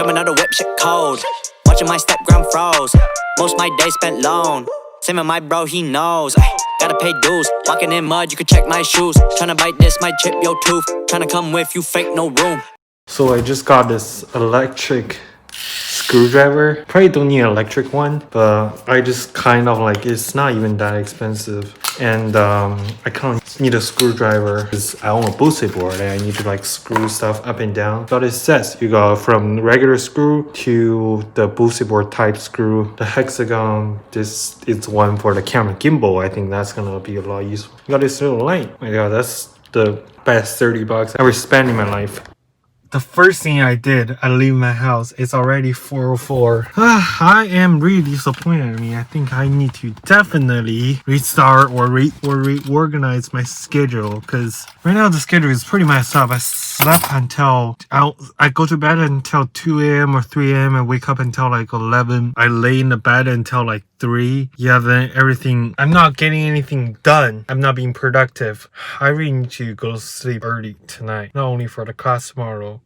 Jumping out the whip, shit cold. Watching my step ground froze. Most my day spent alone. Same with my bro, he knows. Gotta pay dues. Walking in mud, you can check my shoes. Tryna bite this, might chip your tooth. Tryna come with you, fake no room. So I just got this electric screwdriver. Probably don't need an electric one, but I just kind of like, it's not even that expensive. And I kind of need a screwdriver because I own a boosted board and I need to like screw stuff up and down. But it says you go from regular screw to the boosted board type screw. The hexagon, this is one for the camera gimbal. I think that's gonna be a lot useful. You got this little light. Oh my god, that's the best 30 bucks I ever spent in my life. The first thing I did, I leave my house. It's already 4:04. I am really disappointed in me. I think I need to definitely restart or reorganize my schedule because right now the schedule is pretty messed up. I slept until I go to bed until 2 a.m. or 3 a.m. and wake up until like 11. I lay in the bed until like 3. Yeah, then everything. I'm not getting anything done. I'm not being productive. I really need to go to sleep early tonight. Not only for the class tomorrow.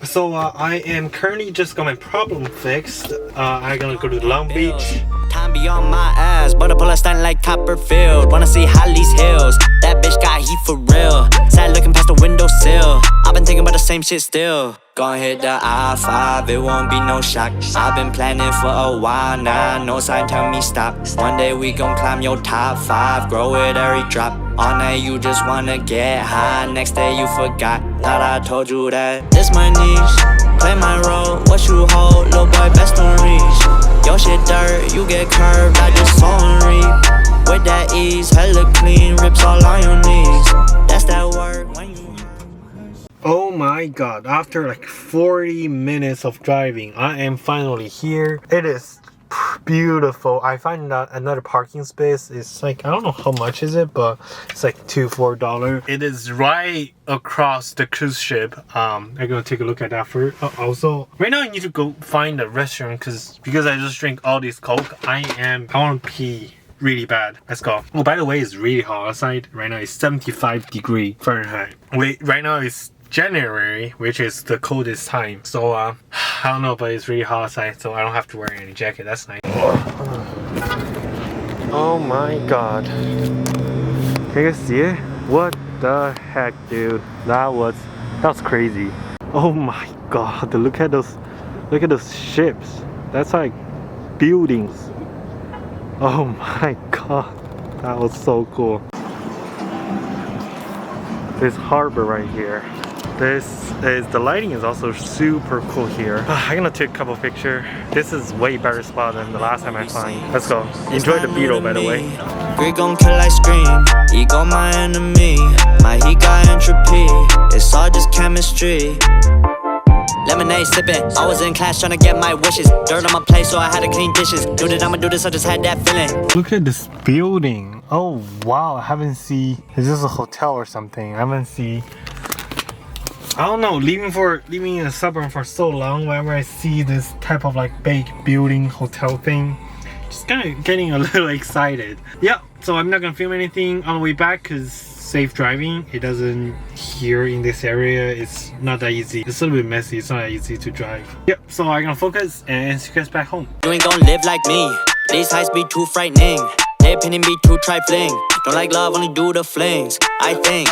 So I am currently just got my problem fixed. I'm gonna go to Long Beach. Time beyond my ass, but I pull a stunt like Copperfield. Wanna see Holly's hills? That bitch got heat for real. Sad looking past the windowsill. I've been thinking about the same shit still. Gonna hit the I-5, it won't be no shock. I've been planning for a while now, no sign tell me stop. One day we gon' climb your top 5, grow it every drop. All night you just wanna get high, next day you forgot. Thought I told you that this my niche, play my role, what you hold, little boy best don't reach. Your shit dirt, you get curved, I just saw and reap. With that ease, hella clean, rips all on your knees. That's that work when you... Oh my god, after like 40 minutes of driving, I am finally here. It is beautiful. I find out another parking space. It's like, I don't know how much is it, but it's like $4. It is right across the cruise ship. I'm gonna take a look at that first. Also, right now I need to go find a restaurant because I just drink all this Coke. I want to pee really bad. Let's go. Oh, by the way, it's really hot outside. Right now it's 75 degrees Fahrenheit. Wait, right now it's January, which is the coldest time. So I don't know, but it's really hot outside, so I don't have to wear any jacket. That's nice. Oh my god. Can you guys see it? What the heck, dude? That was crazy. Oh my god, look at those ships. That's like buildings. Oh my god, that was so cool. This harbor right here. The lighting is also super cool here. I'm gonna take a couple pictures. This is way better spot than the last time I climbed. Let's go. Enjoy the beetle, by the way. Greed gon' kill, I scream. Ego my enemy. My heat got entropy. It's all just chemistry. Lemonade sipping. I was in class trying to get my wishes. Dirt on my plate, so I had to clean dishes. Knew that I'ma do this, I just had that feeling. Look at this building. Oh wow, I haven't seen. Is this a hotel or something? I haven't seen. I don't know, living in a suburb for so long, whenever I see this type of like big building hotel thing, just kind of getting a little excited. Yeah, so I'm not gonna film anything on the way back because safe driving. It doesn't here in this area. It's not that easy. It's a little bit messy. It's not that easy to drive. Yep, so I'm gonna focus and see you guys back home. You ain't gonna live like me. These heights be too frightening. Their opinion be too trifling. Don't like love, only do the flings. I think